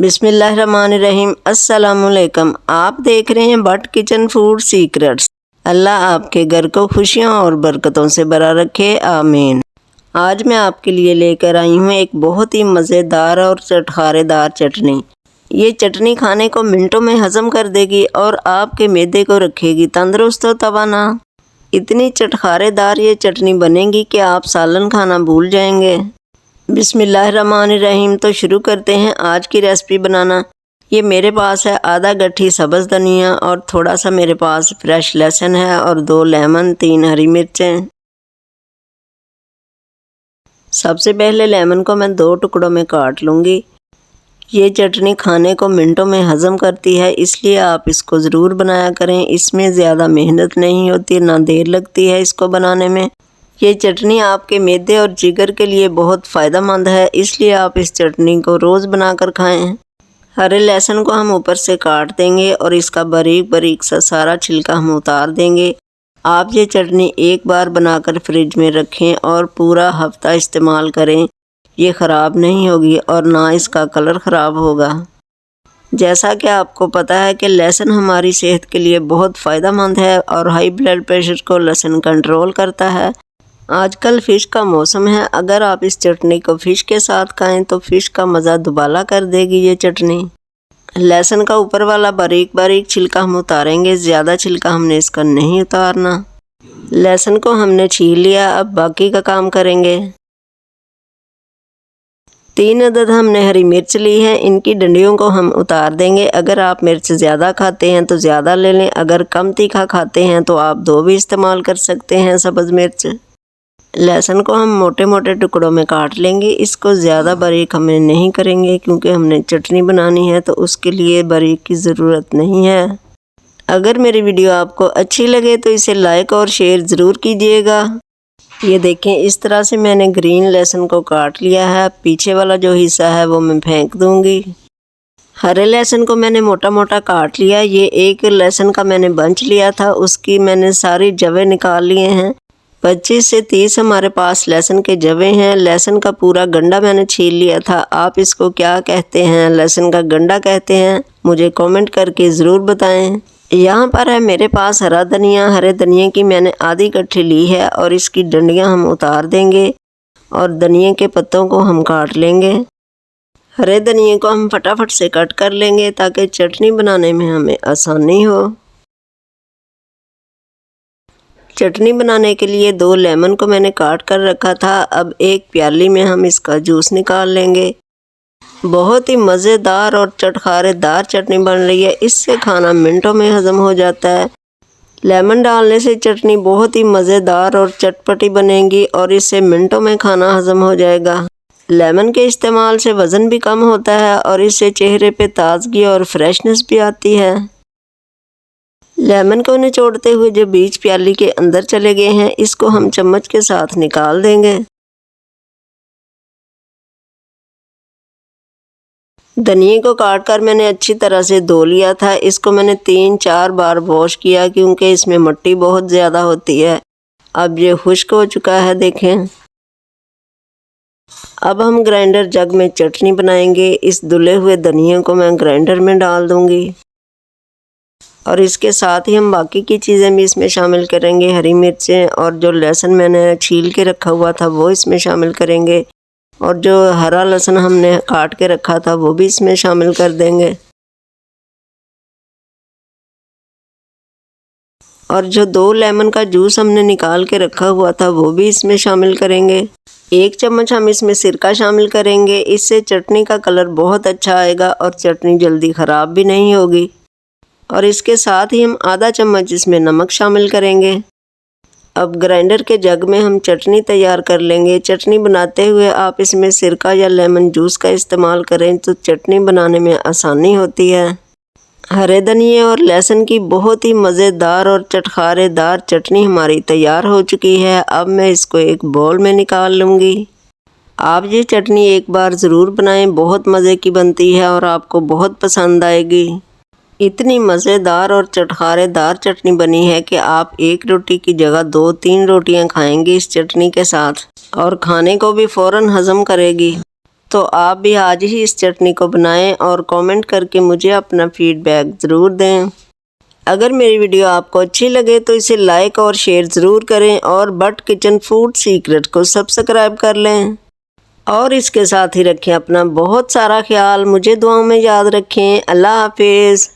बिस्मिल्लाहिर्रहमानिर्रहीम। अस्सलामुअलैकुम। आप देख रहे हैं भट्ट किचन फूड सीक्रेट्स। अल्लाह आपके घर को खुशियों और बरकतों से भरा रखे, आमीन। आज मैं आपके लिए लेकर आई हूँ एक बहुत ही मज़ेदार और चटखारेदार चटनी। ये चटनी खाने को मिनटों में हज़म कर देगी और आपके मैदे को रखेगी तंदुरुस्त और तवाना। इतनी चटखारेदार ये चटनी बनेगी कि आप सालन खाना भूल जाएंगे। बिस्मिल्लाहिर्रहमानिर्रहीम। तो शुरू करते हैं आज की रेसिपी बनाना। ये मेरे पास है आधा गट्ठी सब्ज़ धनिया और थोड़ा सा मेरे पास फ्रेश लहसुन है और 2 लेमन, 3 हरी मिर्चें। सबसे पहले लेमन को मैं 2 टुकड़ों में काट लूँगी। ये चटनी खाने को मिनटों में हज़म करती है, इसलिए आप इसको ज़रूर बनाया करें। इसमें ज़्यादा मेहनत नहीं होती, ना देर लगती है इसको बनाने में। ये चटनी आपके मैदे और जिगर के लिए बहुत फ़ायदेमंद है, इसलिए आप इस चटनी को रोज़ बनाकर खाएं। हरे लहसुन को हम ऊपर से काट देंगे और इसका बारीक बारीक सा सारा छिलका हम उतार देंगे। आप ये चटनी एक बार बनाकर फ्रिज में रखें और पूरा हफ्ता इस्तेमाल करें। ये ख़राब नहीं होगी और ना इसका कलर ख़राब होगा। जैसा कि आपको पता है कि लहसुन हमारी सेहत के लिए बहुत फ़ायदेमंद है और हाई ब्लड प्रेशर को लहसुन कंट्रोल करता है। आजकल फ़िश का मौसम है, अगर आप इस चटनी को फ़िश के साथ खाएं तो फ़िश का मज़ा दुबाला कर देगी ये चटनी। लहसुन का ऊपर वाला बारीक बारीक छिलका हम उतारेंगे, ज़्यादा छिलका हमने इसका नहीं उतारना। लहसुन को हमने छील लिया, अब बाकी का काम करेंगे। 3 अदद हमने हरी मिर्च ली है, इनकी डंडियों को हम उतार देंगे। अगर आप मिर्च ज़्यादा खाते हैं तो ज़्यादा ले लें, अगर कम तीखा खाते हैं तो आप 2 भी इस्तेमाल कर सकते हैं सब्ज़ मिर्च। लहसुन को हम मोटे मोटे टुकड़ों में काट लेंगे। इसको ज़्यादा बारीक हमें नहीं करेंगे क्योंकि हमने चटनी बनानी है, तो उसके लिए बारीक की ज़रूरत नहीं है। अगर मेरी वीडियो आपको अच्छी लगे तो इसे लाइक और शेयर ज़रूर कीजिएगा। ये देखें, इस तरह से मैंने ग्रीन लहसुन को काट लिया है। पीछे वाला जो हिस्सा है वो मैं फेंक दूंगी। हरे लहसुन को मैंने मोटा मोटा काट लिया। ये एक लहसुन का मैंने बंच लिया था, उसकी मैंने सारी जवें निकाल लिए हैं। 25 से 30 हमारे पास लहसुन के जवें हैं। लहसुन का पूरा गंडा मैंने छील लिया था। आप इसको क्या कहते हैं? लहसुन का गंडा कहते हैं? मुझे कमेंट करके ज़रूर बताएं। यहाँ पर है मेरे पास हरा धनिया। हरे धनिया की मैंने आधी गट्ठी ली है और इसकी डंडियाँ हम उतार देंगे और धनिया के पत्तों को हम काट लेंगे। हरे धनिया को हम फटाफट से कट कर लेंगे ताकि चटनी बनाने में हमें आसानी हो। चटनी बनाने के लिए 2 लेमन को मैंने काट कर रखा था। अब एक प्याली में हम इसका जूस निकाल लेंगे। बहुत ही मज़ेदार और चटखारेदार चटनी बन रही है, इससे खाना मिनटों में हज़म हो जाता है। लेमन डालने से चटनी बहुत ही मज़ेदार और चटपटी बनेगी और इससे मिनटों में खाना हज़म हो जाएगा। लेमन के इस्तेमाल से वज़न भी कम होता है और इससे चेहरे पे ताजगी और फ्रेशनेस भी आती है। लेमन को निचोड़ते हुए जो बीज प्याली के अंदर चले गए हैं, इसको हम चम्मच के साथ निकाल देंगे। धनिया को काट कर मैंने अच्छी तरह से धो लिया था। इसको मैंने 3-4 बार वॉश किया क्योंकि इसमें मिट्टी बहुत ज़्यादा होती है। अब ये खुश्क हो चुका है, देखें। अब हम ग्राइंडर जग में चटनी बनाएंगे। इस धुले हुए धनिया को मैं ग्राइंडर में डाल दूंगी और इसके साथ ही हम बाकी की चीज़ें भी इसमें शामिल करेंगे। हरी मिर्चें और जो लहसुन मैंने छील के रखा हुआ था वो इसमें शामिल करेंगे और जो हरा लहसुन हमने काट के रखा था वो भी इसमें शामिल कर देंगे और जो 2 लेमन का जूस हमने निकाल के रखा हुआ था वो भी इसमें शामिल करेंगे। 1 चम्मच हम इसमें सिरका शामिल करेंगे। इससे चटनी का कलर बहुत अच्छा आएगा और चटनी जल्दी ख़राब भी नहीं होगी। और इसके साथ ही हम आधा चम्मच इसमें नमक शामिल करेंगे। अब ग्राइंडर के जग में हम चटनी तैयार कर लेंगे। चटनी बनाते हुए आप इसमें सिरका या लेमन जूस का इस्तेमाल करें तो चटनी बनाने में आसानी होती है। हरे धनिया और लहसुन की बहुत ही मज़ेदार और चटखारेदार चटनी हमारी तैयार हो चुकी है। अब मैं इसको एक बाउल में निकाल लूँगी। आप ये चटनी एक बार ज़रूर बनाएं, बहुत मज़े की बनती है और आपको बहुत पसंद आएगी। इतनी मज़ेदार और चटखारेदार चटनी बनी है कि आप एक रोटी की जगह 2-3 रोटियां खाएंगे इस चटनी के साथ और खाने को भी फ़ौरन हज़म करेगी। तो आप भी आज ही इस चटनी को बनाएं और कमेंट करके मुझे अपना फीडबैक ज़रूर दें। अगर मेरी वीडियो आपको अच्छी लगे तो इसे लाइक और शेयर ज़रूर करें और बट किचन फूड सीक्रेट को सब्सक्राइब कर लें। और इसके साथ ही रखें अपना बहुत सारा ख्याल। मुझे दुआओं में याद रखें। अल्लाह हाफिज़।